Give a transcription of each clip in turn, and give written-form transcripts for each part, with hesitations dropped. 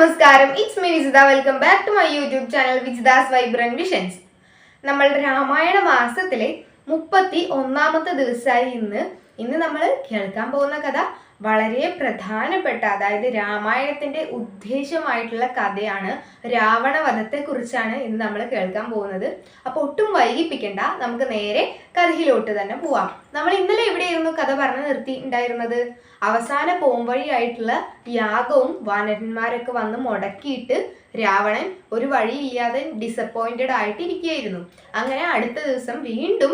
നമസ്കാരം, it's me Vijitha. Welcome back to my YouTube channel Vijitha's vibrant visions. നമ്മളുടെ രാമായണ മാസത്തിലെ 31ാമത്തെ ദിവസമായി ഇന്ന് നമ്മൾ കേൾക്കാൻ പോകുന്ന കഥ വളരെ പ്രധാനപ്പെട്ട, അതായത് രാമായണത്തിന്റെ ഉദ്ദേശമായിട്ടുള്ള കഥയാണ്. രാവണവധത്തെ കുറിച്ചാണ് ഇന്ന് നമ്മൾ കേൾക്കാൻ പോകുന്നത്. അപ്പൊ ഒട്ടും വൈകിപ്പിക്കണ്ട, നമുക്ക് നേരെ കഥയിലോട്ട് തന്നെ പോവാം. നമ്മൾ ഇന്നലെ എവിടെയായിരുന്നു കഥ പറഞ്ഞു നിർത്തിയിട്ടുണ്ടായിരുന്നത്? അവസാന പോംവഴിയായിട്ടുള്ള യാഗവും വാനരന്മാരൊക്കെ വന്ന് മുടക്കിയിട്ട് രാവണൻ ഒരു വഴിയില്ലാതെ ഡിസപ്പോയിന്റഡ് ആയിട്ട് ഇരിക്കുകയായിരുന്നു. അങ്ങനെ അടുത്ത ദിവസം വീണ്ടും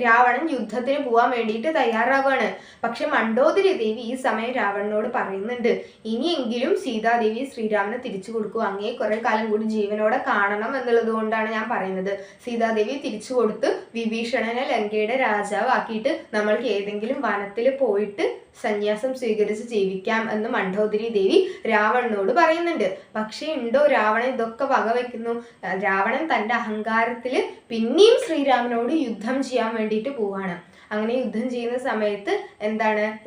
രാവണൻ യുദ്ധത്തിന് പോവാൻ വേണ്ടിയിട്ട് തയ്യാറാവുകയാണ്. പക്ഷെ മണ്ഡോദരി ദേവി ഈ സമയം രാവണനോട് പറയുന്നുണ്ട്, ഇനിയെങ്കിലും സീതാദേവി ശ്രീരാമനെ തിരിച്ചു കൊടുക്കൂ, അങ്ങേ കുറെ കാലം കൂടി ജീവനോടെ കാണണം എന്നുള്ളത് കൊണ്ടാണ് ഞാൻ പറയുന്നത്. സീതാദേവി തിരിച്ചു കൊടുത്ത് വിഭീഷണനെ ലങ്കയുടെ രാജാവാക്കിയിട്ട് നമ്മൾക്ക് ഏതെങ്കിലും വനത്തിൽ പോയിട്ട് സന്യാസം സ്വീകരിച്ച് ജീവിക്കാം എന്ന് മണ്ഡോദരി ദേവി രാവണനോട് പറയുന്നുണ്ട്. പക്ഷെ ഉണ്ടോ രാവണൻ ഇതൊക്കെ വകവെക്കുന്നു? രാവണൻ തന്റെ അഹങ്കാരത്തിൽ പിന്നെയും ശ്രീരാമനോട് യുദ്ധം ചെയ്യാൻ വേണ്ടിയിട്ട് പോവാണ്. അങ്ങനെ യുദ്ധം ചെയ്യുന്ന സമയത്ത്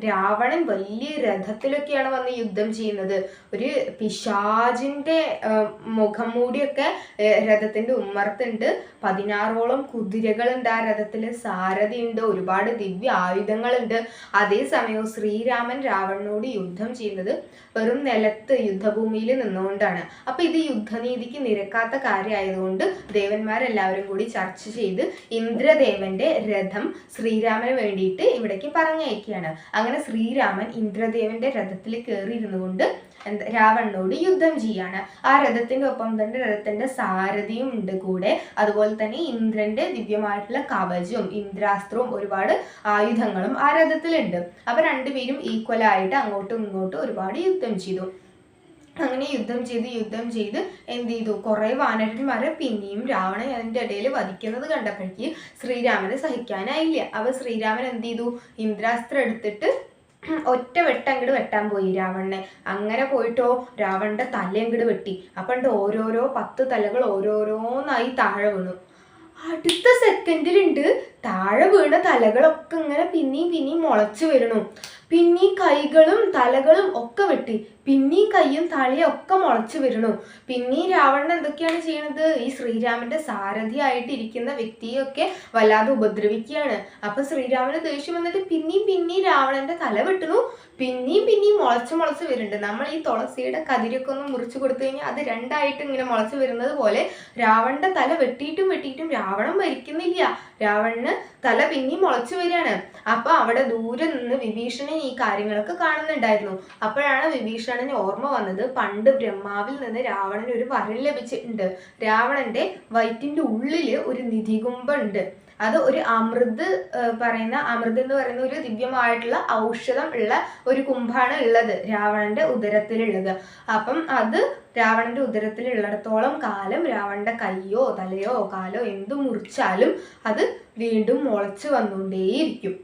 രാവണൻ വലിയ രഥത്തിലൊക്കെയാണ് വന്ന് യുദ്ധം ചെയ്യുന്നത്. ഒരു പിശാചിന്റെ മുഖം മൂടിയൊക്കെ രഥത്തിന്റെ ഉമ്മർത്തുണ്ട്. 16ഓളം കുതിരകളുണ്ട് ആ രഥത്തില്, സാരഥി ഉണ്ട്, ഒരുപാട് ദിവ്യ ആയുധങ്ങളുണ്ട്. അതേസമയം ശ്രീരാമൻ രാവണനോട് യുദ്ധം ചെയ്യുന്നത് വെറും നിലത്ത് യുദ്ധഭൂമിയിൽ നിന്നുകൊണ്ടാണ്. അപ്പൊ ഇത് യുദ്ധനീതിക്ക് നിരക്കാത്ത കാര്യമായതുകൊണ്ട് ദേവന്മാരെല്ലാവരും കൂടി ചർച്ച ചെയ്ത് ഇന്ദ്രദേവന്റെ രഥം ശ്രീരാമന് വേണ്ടിയിട്ട് ഇവിടേക്ക് പറഞ്ഞയക്കുകയാണ്. അങ്ങനെ ശ്രീരാമൻ ഇന്ദ്രദേവന്റെ രഥത്തിൽ കയറിയിരുന്നു കൊണ്ട് രാവണനോട് യുദ്ധം ചെയ്യാണ്. ആ രഥത്തിന്റെ ഒപ്പം തന്നെ രഥത്തിന്റെ സാരഥിയും ഉണ്ട് കൂടെ. അതുപോലെ തന്നെ ഇന്ദ്രന്റെ ദിവ്യമായിട്ടുള്ള കവചവും ഇന്ദ്രാസ്ത്രവും ഒരുപാട് ആയുധങ്ങളും ആ രഥത്തിലുണ്ട്. അപ്പൊ രണ്ടുപേരും ഈക്വൽ ആയിട്ട് അങ്ങോട്ടും ഇങ്ങോട്ടും ഒരുപാട് യുദ്ധം ചെയ്തു. അങ്ങനെ യുദ്ധം ചെയ്ത് എന്ത് ചെയ്തു? കുറെ വാനരന്മാരെ പിന്നെയും രാവണൻ അതിന്റെ ഇടയിൽ വധിക്കുന്നത് കണ്ടപ്പോഴേക്ക് ശ്രീരാമന് സഹിക്കാനായില്ല. അപ്പൊ ശ്രീരാമൻ എന്ത് ചെയ്തു? ഇന്ദ്രാസ്ത്രം എടുത്തിട്ട് ഒറ്റ അങ്ങോട്ട് വെട്ടാൻ പോയി രാവണനെ. അങ്ങനെ പോയിട്ടോ രാവണന്റെ തല അങ്ങോട്ട് വെട്ടി. അപ്പണ്ട് ഓരോരോ 10 തലകൾ ഓരോരോന്നായി താഴെ വീണു. അടുത്ത സെക്കൻഡിലുണ്ട് താഴെ വീണ തലകളൊക്കെ ഇങ്ങനെ പിന്നെയും മുളച്ചു വരണു. പിന്നെയും കൈകളും തലകളും ഒക്കെ വെട്ടി, പിന്നെയും കൈയും തലയും ഒക്കെ മുളച്ചു വരണു. പിന്നെയും രാവണൻ എന്തൊക്കെയാണ് ചെയ്യണത്? ഈ ശ്രീരാമന്റെ സാരഥി ആയിട്ട് ഇരിക്കുന്ന വ്യക്തിയൊക്കെ വല്ലാതെ ഉപദ്രവിക്കുകയാണ്. അപ്പൊ ശ്രീരാമന് ദേഷ്യം വന്നിട്ട് പിന്നെയും രാവണന്റെ തല വെട്ടുന്നു. പിന്നെയും മുളച്ച് വരുന്നുണ്ട്. നമ്മൾ ഈ തുളസിയുടെ കതിരൊക്കെ ഒന്ന് മുറിച്ചു കൊടുത്തു കഴിഞ്ഞാൽ അത് രണ്ടായിട്ട് ഇങ്ങനെ മുളച്ചു വരുന്നത് പോലെ രാവണന്റെ തല വെട്ടിയിട്ടും രാവണൻ മരിക്കുന്നില്ല. രാവണന് തല പിന്നെയും മുളച്ചു വരികയാണ്. അപ്പൊ അവിടെ ദൂരെ നിന്ന് വിഭീഷണൻ ഈ കാര്യങ്ങളൊക്കെ കാണുന്നുണ്ടായിരുന്നു. അപ്പോഴാണ് വിഭീഷണന് ഓർമ്മ വന്നത്, പണ്ട് ബ്രഹ്മാവിൽ നിന്ന് രാവണന് ഒരു വരം ലഭിച്ചിട്ടുണ്ട്. രാവണന്റെ വയറ്റിന്റെ ഉള്ളില് ഒരു നിധികുംഭമുണ്ട്. അത് ഒരു അമൃത് എന്ന് പറയുന്ന ഒരു ദിവ്യമായിട്ടുള്ള ഔഷധം ഉള്ള ഒരു കുംഭാണ് ഉള്ളത് രാവണന്റെ ഉദരത്തിലുള്ളത്. അപ്പം അത് രാവണന്റെ ഉദരത്തിലുള്ളിടത്തോളം കാലം രാവണന്റെ കയ്യോ തലയോ കാലോ എന്തു മുറിച്ചാലും അത് വീണ്ടും മുളച്ചു വന്നുകൊണ്ടേയിരിക്കും.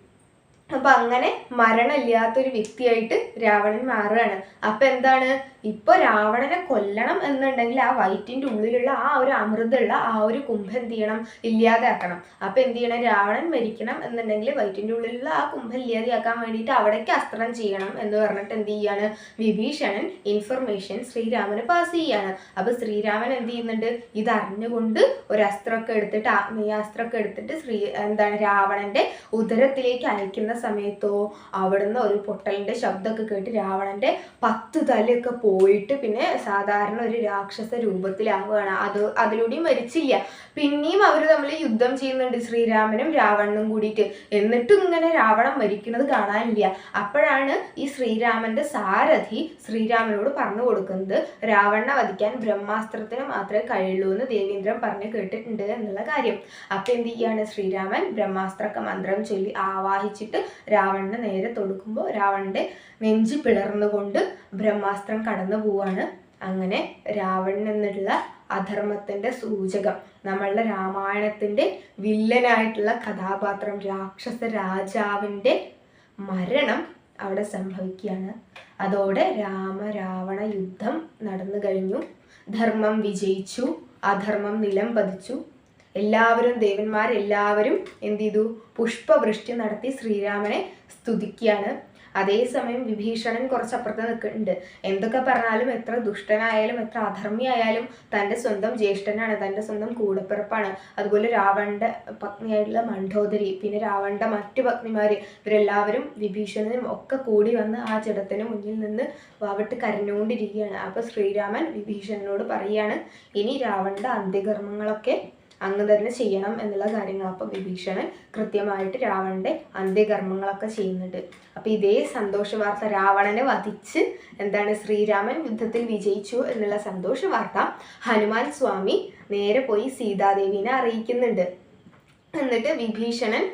അപ്പൊ അങ്ങനെ മരണമില്ലാത്തൊരു വ്യക്തിയായിട്ട് രാവണൻ മാറുകയാണ്. അപ്പൊ ഇപ്പൊ രാവണനെ കൊല്ലണം എന്നുണ്ടെങ്കിൽ ആ വയറ്റിന്റെ ഉള്ളിലുള്ള ആ ഒരു അമൃതമുള്ള ആ ഒരു കുംഭം എന്ത് ചെയ്യണം? ഇല്ലാതെയാക്കണം. അപ്പൊ എന്ത് ചെയ്യണം? രാവണൻ മരിക്കണം എന്നുണ്ടെങ്കിൽ വയറ്റിന്റെ ഉള്ളിലുള്ള ആ കുംഭം ഇല്ലാതെയാക്കാൻ വേണ്ടിയിട്ട് അവിടേക്ക് അസ്ത്രം ചെയ്യണം എന്ന് പറഞ്ഞിട്ട് എന്ത് ചെയ്യാണ്? വിഭീഷണൻ ഇൻഫർമേഷൻ ശ്രീരാമന് പാസ് ചെയ്യാണ്. അപ്പൊ ശ്രീരാമൻ എന്ത് ചെയ്യുന്നുണ്ട്? ഇത് അറിഞ്ഞുകൊണ്ട് ഒരു അസ്ത്രമൊക്കെ എടുത്തിട്ട്, ആഗ്നേയാസ്ത്രമൊക്കെ എടുത്തിട്ട് രാവണന്റെ ഉദരത്തിലേക്ക് അയക്കുന്ന സമയത്തോ അവിടുന്ന് ഒരു പൊട്ടലിന്റെ ശബ്ദമൊക്കെ കേട്ട് രാവണന്റെ 10 തലയൊക്കെ പോയിട്ട് പിന്നെ സാധാരണ ഒരു രാക്ഷസ രൂപത്തിലാവുകയാണ്. അതിലൂടെയും മരിച്ചില്ല. പിന്നെയും അവര് തമ്മിൽ യുദ്ധം ചെയ്യുന്നുണ്ട്, ശ്രീരാമനും രാവണനും കൂടിയിട്ട്. എന്നിട്ടും ഇങ്ങനെ രാവണൻ മരിക്കുന്നത് കാണാനില്ല. അപ്പോഴാണ് ഈ ശ്രീരാമന്റെ സാരഥി ശ്രീരാമനോട് പറഞ്ഞു കൊടുക്കുന്നത്, രാവണനെ വധിക്കാൻ ബ്രഹ്മാസ്ത്രത്തിന് മാത്രമേ കഴിയുള്ളൂ എന്ന് ദേവേന്ദ്രൻ പറഞ്ഞു കേട്ടിട്ടുണ്ട് എന്നുള്ള കാര്യം. അപ്പൊ എന്ത് ചെയ്യാണ്? ശ്രീരാമൻ ബ്രഹ്മാസ്ത്രക്ക മന്ത്രം ചൊല്ലി ആവാഹിച്ചിട്ട് രാവണനെ നേരെ തൊടുക്കുമ്പോൾ രാവണന്റെ നെഞ്ചി പിളർന്നുകൊണ്ട് ബ്രഹ്മാസ്ത്രം കടന്നു പോവാണ്. അങ്ങനെ രാവണൻ എന്നുള്ള അധർമ്മത്തിന്റെ സൂചകം, നമ്മളുടെ രാമായണത്തിന്റെ വില്ലനായിട്ടുള്ള കഥാപാത്രം രാക്ഷസ രാജാവിന്റെ മരണം അവിടെ സംഭവിക്കുകയാണ്. അതോടെ രാവണ യുദ്ധം നടന്നു കഴിഞ്ഞു. ധർമ്മം വിജയിച്ചു, അധർമ്മം നിലം പതിച്ചു. ദേവന്മാരെല്ലാവരും എന്ത് ചെയ്തു? പുഷ്പവൃഷ്ടി നടത്തി ശ്രീരാമനെ സ്തുതിക്കുകയാണ്. അതേസമയം വിഭീഷണൻ കുറച്ചപ്പുറത്ത് നിൽക്കുന്നുണ്ട്. എന്തൊക്കെ പറഞ്ഞാലും, എത്ര ദുഷ്ടനായാലും എത്ര അധർമ്മിയായാലും തൻ്റെ സ്വന്തം ജ്യേഷ്ഠനാണ്, തൻ്റെ സ്വന്തം കൂടപ്പിറപ്പാണ്. അതുപോലെ രാവണന്റെ പത്നിയായിട്ടുള്ള മണ്ഡോദരി, പിന്നെ രാവണന്റെ മറ്റു പത്നിമാര്, ഇവരെല്ലാവരും വിഭീഷണനും ഒക്കെ കൂടി വന്ന് ആ ജഡത്തിന് മുന്നിൽ നിന്ന് വാവിട്ട് കരഞ്ഞുകൊണ്ടിരിക്കുകയാണ്. അപ്പൊ ശ്രീരാമൻ വിഭീഷണനോട് പറയാണ്, ഇനി രാവണന്റെ അന്ത്യകർമ്മങ്ങളൊക്കെ അങ്ങ് തന്നെ ചെയ്യണം എന്നുള്ള കാര്യങ്ങൾ. അപ്പൊ വിഭീഷണൻ കൃത്യമായിട്ട് രാവണന്റെ അന്ത്യകർമ്മങ്ങളൊക്കെ ചെയ്യുന്നുണ്ട്. അപ്പൊ ഇതേ സന്തോഷ വാർത്ത, രാവണനെ വധിച്ച് എന്താണ് ശ്രീരാമൻ യുദ്ധത്തിൽ വിജയിച്ചു എന്നുള്ള സന്തോഷ വാർത്ത ഹനുമാൻ സ്വാമി നേരെ പോയി സീതാദേവിനെ അറിയിക്കുന്നുണ്ട്. എന്നിട്ട് വിഭീഷണൻ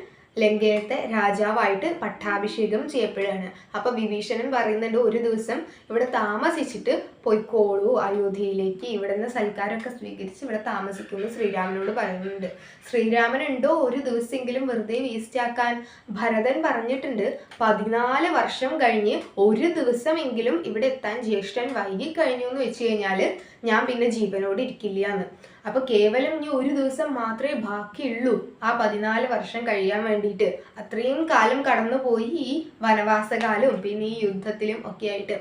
ലങ്കയത്തെ രാജാവായിട്ട് പട്ടാഭിഷേകം ചെയ്യപ്പെടുകയാണ്. അപ്പൊ വിഭീഷണൻ പറയുന്നുണ്ട്, ഒരു ദിവസം ഇവിടെ താമസിച്ചിട്ട് പൊയ്ക്കോളൂ അയോധ്യയിലേക്ക്, ഇവിടെ നിന്ന് സൽക്കാരമൊക്കെ സ്വീകരിച്ച് ഇവിടെ താമസിക്കുമെന്ന് ശ്രീരാമനോട് പറയുന്നുണ്ട്. ശ്രീരാമൻ ഉണ്ടോ ഒരു ദിവസമെങ്കിലും വെറുതെ വേസ്റ്റ് ആക്കാൻ? ഭരതൻ പറഞ്ഞിട്ടുണ്ട്, 14 വർഷം കഴിഞ്ഞ് ഒരു ദിവസമെങ്കിലും ഇവിടെ എത്താൻ ജ്യേഷ്ഠൻ വൈകി കഴിഞ്ഞു എന്ന് വെച്ച് കഴിഞ്ഞാൽ ഞാൻ പിന്നെ ജീവനോട് ഇരിക്കില്ല എന്ന്. അപ്പൊ കേവലം ഇനി ഒരു ദിവസം മാത്രമേ ബാക്കിയുള്ളൂ ആ 14 വർഷം കഴിയാൻ വേണ്ടിയിട്ട്. അത്രയും കാലം കടന്നുപോയി ഈ വനവാസകാലവും പിന്നെ ഈ യുദ്ധത്തിലും ഒക്കെ ആയിട്ട്.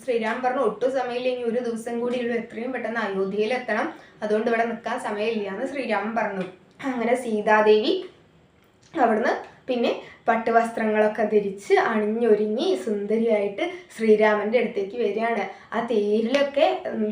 ശ്രീരാം പറഞ്ഞു, ഒട്ടും സമയമില്ല, ഇനി ഒരു ദിവസം കൂടി ഉള്ളൂ, എത്രയും പെട്ടെന്ന് അയോധ്യയിൽ എത്തണം, അതുകൊണ്ട് ഇവിടെ നിൽക്കാൻ സമയമില്ല എന്ന് ശ്രീരാമൻ പറഞ്ഞു. അങ്ങനെ സീതാദേവി അവിടുന്ന് പിന്നെ പട്ടുവസ്ത്രങ്ങളൊക്കെ ധരിച്ച് അണിഞ്ഞൊരുങ്ങി സുന്ദരിയായിട്ട് ശ്രീരാമന്റെ അടുത്തേക്ക് വരികയാണ്. ആ തേരിലൊക്കെ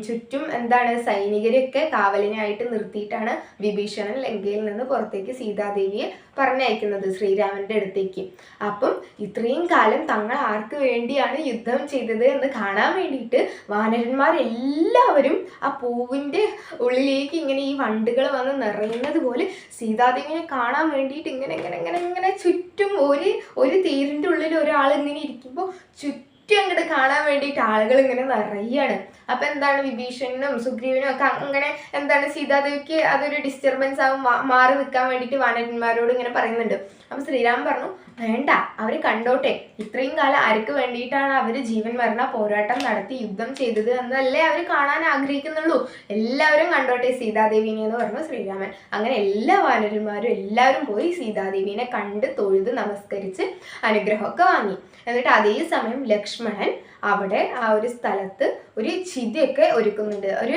ചുറ്റും എന്താണ് സൈനികരെയൊക്കെ കാവലിനായിട്ട് നിർത്തിയിട്ടാണ് വിഭീഷണൻ ലങ്കയിൽ നിന്ന് പുറത്തേക്ക് സീതാദേവിയെ പറഞ്ഞയക്കുന്നത് ശ്രീരാമന്റെ അടുത്തേക്ക്. അപ്പം ഇത്രയും കാലം തങ്ങൾ ആർക്ക് വേണ്ടിയാണ് യുദ്ധം ചെയ്തത് എന്ന് കാണാൻ വേണ്ടിയിട്ട് വാനരന്മാരെല്ലാവരും ആ പൂവിന്റെ ഉള്ളിലേക്ക് ഇങ്ങനെ ഈ വണ്ടുകൾ വന്ന് നിറയുന്നത് പോലെ സീതാദേവിനെ കാണാൻ വേണ്ടിയിട്ട് ഇങ്ങനെ ഇങ്ങനെ ഇങ്ങനെ ഇങ്ങനെ ചുറ്റും ഒരു തേരിന്റെ ഉള്ളിൽ ഒരാൾ ഇങ്ങനെ ഇരിക്കുമ്പോൾ ചുറ്റും അങ്ങോട്ട് കാണാൻ വേണ്ടിയിട്ട് ആളുകൾ ഇങ്ങനെ നിറയാണ്. അപ്പൊ എന്താണ് വിഭീഷണനും സുഗ്രീവനും ഒക്കെ അങ്ങനെ എന്താണ് സീതാദേവിക്ക് അതൊരു ഡിസ്റ്റർബൻസ് ആവും, മാറി നിൽക്കാൻ വേണ്ടിയിട്ട് വാനരന്മാരോട് ഇങ്ങനെ പറയുന്നുണ്ട്. അപ്പൊ ശ്രീരാമൻ പറഞ്ഞു, വേണ്ട, അവര് കണ്ടോട്ടെ, ഇത്രയും കാലം ആർക്ക് വേണ്ടിയിട്ടാണ് അവര് ജീവൻ മരണ പോരാട്ടം നടത്തി യുദ്ധം ചെയ്തത് എന്നല്ലേ അവർ കാണാൻ ആഗ്രഹിക്കുന്നുള്ളൂ, എല്ലാവരും കണ്ടോട്ടെ സീതാദേവിനെ എന്ന് പറഞ്ഞു ശ്രീരാമൻ. അങ്ങനെ എല്ലാ വാനരന്മാരും എല്ലാവരും പോയി സീതാദേവിനെ കണ്ട് തൊഴുത് നമസ്കരിച്ച് അനുഗ്രഹമൊക്കെ വാങ്ങി. എന്നിട്ട് അതേ സമയം ലക്ഷ്മണൻ അവിടെ ആ ഒരു സ്ഥലത്ത് ഒരു ചിതയൊക്കെ ഒരുക്കുന്നുണ്ട്. ഒരു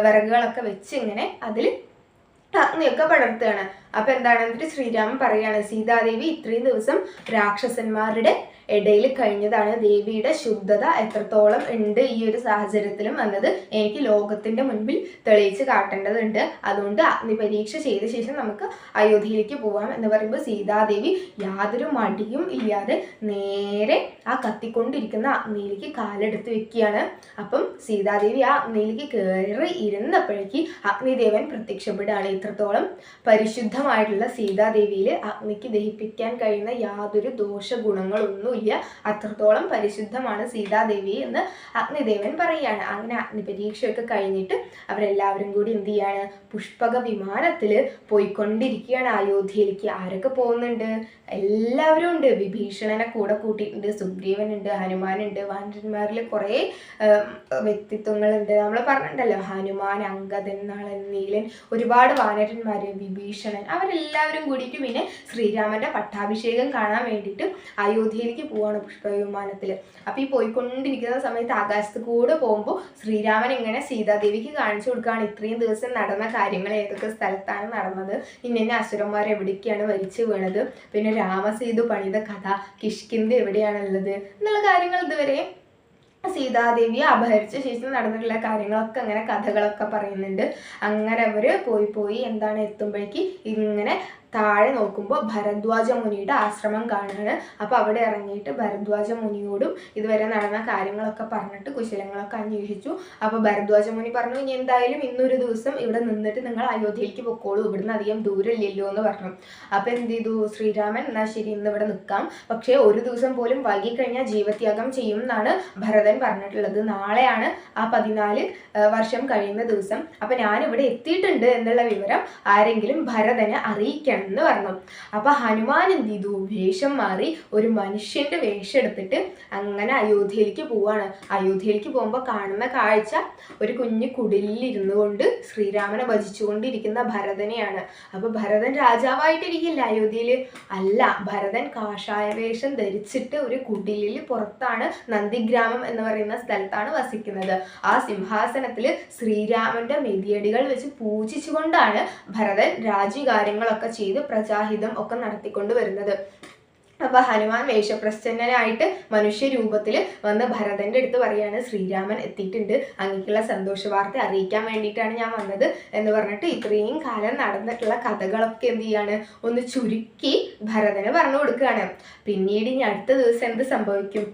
വിറകുകളൊക്കെ വെച്ച് ഇങ്ങനെ അതിൽ അഗ്നിയൊക്കെ പടർത്തുകയാണ്. അപ്പൊ എന്താണ്, എന്നിട്ട് ശ്രീരാമൻ പറയാണ്, സീതാദേവി ഇത്രയും ദിവസം രാക്ഷസന്മാരുടെ ഇടയിൽ കഴിഞ്ഞതാണ്, ദേവിയുടെ ശുദ്ധത എത്രത്തോളം ഉണ്ട് ഈ ഒരു സാഹചര്യത്തിലും എന്നത് എനിക്ക് ലോകത്തിന്റെ മുൻപിൽ തെളിയിച്ച് കാട്ടേണ്ടതുണ്ട്. അതുകൊണ്ട് അഗ്നി പരീക്ഷ ചെയ്ത ശേഷം നമുക്ക് അയോധ്യയിലേക്ക് പോവാം എന്ന് പറയുമ്പോൾ സീതാദേവി യാതൊരു മടിയും ഇല്ലാതെ നേരെ ആ കത്തിക്കൊണ്ടിരിക്കുന്ന അഗ്നിയിലേക്ക് കാലെടുത്ത് വെക്കുകയാണ്. അപ്പം സീതാദേവി ആ അഗ്നിയിലേക്ക് കയറി ഇരുന്നപ്പോഴേക്ക് അഗ്നിദേവൻ പ്രത്യക്ഷപ്പെടുകയാണ്. ഇത്രത്തോളം പരിശുദ്ധമായിട്ടുള്ള സീതാദേവിയിൽ അഗ്നിക്ക് ദഹിപ്പിക്കാൻ കഴിയുന്ന യാതൊരു ദോഷഗുണങ്ങളൊന്നും അത്രത്തോളം പരിശുദ്ധമാണ് സീതാദേവി എന്ന് അഗ്നിദേവൻ പറയാണ്. അങ്ങനെ അഗ്നി പരീക്ഷയൊക്കെ കഴിഞ്ഞിട്ട് അവരെല്ലാവരും കൂടി എന്ത് ചെയ്യാണ്, പുഷ്പക വിമാനത്തിൽ പോയിക്കൊണ്ടിരിക്കുകയാണ് അയോധ്യയിലേക്ക്. ആരൊക്കെ പോകുന്നുണ്ട്? എല്ലാവരും ഉണ്ട്. വിഭീഷണനെ കൂടെ കൂട്ടിയിട്ടുണ്ട്, സുഗ്രീവനുണ്ട്, ഹനുമാനുണ്ട്, വാനരന്മാരിൽ കുറേ വ്യക്തിത്വങ്ങളുണ്ട്. നമ്മൾ പറഞ്ഞിട്ടുണ്ടല്ലോ, ഹനുമാൻ, അങ്കദൻ, നളൻ, നീലൻ, ഒരുപാട് വാനരന്മാർ, വിഭീഷണൻ, അവരെല്ലാവരും കൂടിയിട്ട് പിന്നെ ശ്രീരാമന്റെ പട്ടാഭിഷേകം കാണാൻ വേണ്ടിയിട്ട് അയോധ്യയിലേക്ക് പോവാണ് പുഷ്പവിമാനത്തിൽ. അപ്പൊ ഈ പോയിക്കൊണ്ടിരിക്കുന്ന സമയത്ത് ആകാശത്ത് കൂടെ പോകുമ്പോൾ ശ്രീരാമൻ ഇങ്ങനെ സീതാദേവിക്ക് കാണിച്ചു കൊടുക്കുകയാണ് ഇത്രയും ദിവസം നടന്ന കാര്യങ്ങൾ, ഏതൊക്കെ സ്ഥലത്താണ് നടന്നത്, ഇന്ന അസുരന്മാർ എവിടേക്കാണ് മരിച്ചു വീണത്, പിന്നെ രാമസേതു പണിത കഥ, കിഷ്കിന്ധ എവിടെയാണുള്ളത് എന്നുള്ള കാര്യങ്ങൾ ഇതുവരെ സീതാദേവിയെ അപഹരിച്ച ശേഷം നടന്നിട്ടുള്ള കാര്യങ്ങളൊക്കെ അങ്ങനെ കഥകളൊക്കെ പറയുന്നുണ്ട്. അങ്ങനെ അവര് പോയി എന്താണ് എത്തുമ്പോഴേക്ക് ഇങ്ങനെ താഴെ നോക്കുമ്പോൾ ഭരദ്വാജ മുനിയുടെ ആശ്രമം കാണുകയാണ്. അപ്പോൾ അവിടെ ഇറങ്ങിയിട്ട് ഭരദ്വാജ മുനിയോടും ഇതുവരെ നടന്ന കാര്യങ്ങളൊക്കെ പറഞ്ഞിട്ട് കുശലങ്ങളൊക്കെ അന്വേഷിച്ചു. അപ്പോൾ ഭരദ്വാജ മുനി പറഞ്ഞു, ഇനി എന്തായാലും ഇന്നൊരു ദിവസം ഇവിടെ നിന്നിട്ട് നിങ്ങൾ അയോധ്യയിലേക്ക് പൊക്കോളൂ, ഇവിടുന്ന് അധികം ദൂരമില്ലല്ലോ എന്ന് പറഞ്ഞു. അപ്പോൾ എന്ത് ചെയ്തു ശ്രീരാമൻ, എന്നാൽ ശരി ഇന്ന് ഇവിടെ നിൽക്കാം, പക്ഷേ ഒരു ദിവസം പോലും വൈകിക്കഴിഞ്ഞാൽ ജീവത്യാഗം ചെയ്യും എന്നാണ് ഭരതൻ പറഞ്ഞിട്ടുള്ളത്. നാളെയാണ് ആ 14 വർഷം കഴിയുന്ന ദിവസം. അപ്പം ഞാനിവിടെ എത്തിയിട്ടുണ്ട് എന്നുള്ള വിവരം ആരെങ്കിലും ഭരതനെ അറിയിക്കണം എന്ന് പറഞ്ഞു. അപ്പൊ ഹനുമാൻ എന്ത് ചെയ്തു? വേഷം മാറി ഒരു മനുഷ്യന്റെ വേഷം എടുത്തിട്ട് അങ്ങനെ അയോധ്യയിലേക്ക് പോവാണ്. അയോധ്യയിലേക്ക് പോകുമ്പോൾ കാണുന്ന കാഴ്ച ഒരു കുഞ്ഞു കുടിലിൽ ഇരുന്നു കൊണ്ട് ശ്രീരാമനെ ഭജിച്ചുകൊണ്ടിരിക്കുന്ന ഭരതനെയാണ്. അപ്പൊ ഭരതൻ രാജാവായിട്ടിരിക്കില്ല അയോധ്യയില്, അല്ല, ഭരതൻ കാഷായ വേഷം ധരിച്ചിട്ട് ഒരു കുടിലിൽ പുറത്താണ്, നന്ദിഗ്രാമം എന്ന് പറയുന്ന സ്ഥലത്താണ് വസിക്കുന്നത്. ആ സിംഹാസനത്തില് ശ്രീരാമന്റെ മെതിയടികൾ വെച്ച് പൂജിച്ചുകൊണ്ടാണ് ഭരതൻ രാജ്യകാര്യങ്ങളൊക്കെ ചെയ്ത് പ്രജാഹിതം ഒക്കെ നടത്തിക്കൊണ്ട് വരുന്നത്. അപ്പൊ ഹനുമാൻ വേഷപ്രച്ഛന്നനായിട്ട് മനുഷ്യ രൂപത്തിൽ വന്ന് ഭരതന്റെ അടുത്ത് പറയാണ്, ശ്രീരാമൻ എത്തിയിട്ടുണ്ട്, അങ്ങേക്കുള്ള സന്തോഷ വാർത്ത അറിയിക്കാൻ വേണ്ടിയിട്ടാണ് ഞാൻ വന്നത് എന്ന് പറഞ്ഞിട്ട് ഇത്രയും കാലം നടന്നിട്ടുള്ള കഥകളൊക്കെ എന്ത് ചെയ്യാണ്, ഒന്ന് ചുരുക്കി ഭരതന് പറഞ്ഞു കൊടുക്കുകയാണ്. പിന്നീട് ഇനി അടുത്ത ദിവസം എന്ത് സംഭവിക്കും?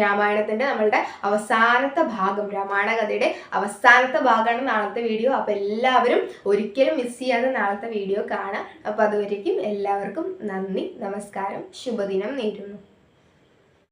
രാമായണത്തിന്റെ നമ്മളുടെ അവസാനത്തെ ഭാഗം, രാമായണ കഥയുടെ അവസാനത്തെ ഭാഗമാണ് നാളത്തെ വീഡിയോ. അപ്പൊ എല്ലാവരും ഒരിക്കലും മിസ് ചെയ്യാതെ നാളത്തെ വീഡിയോ കാണാം. അപ്പൊ അതുവരേക്കും എല്ലാവർക്കും നന്ദി, നമസ്കാരം, ശുഭദിനം നേരുന്നു.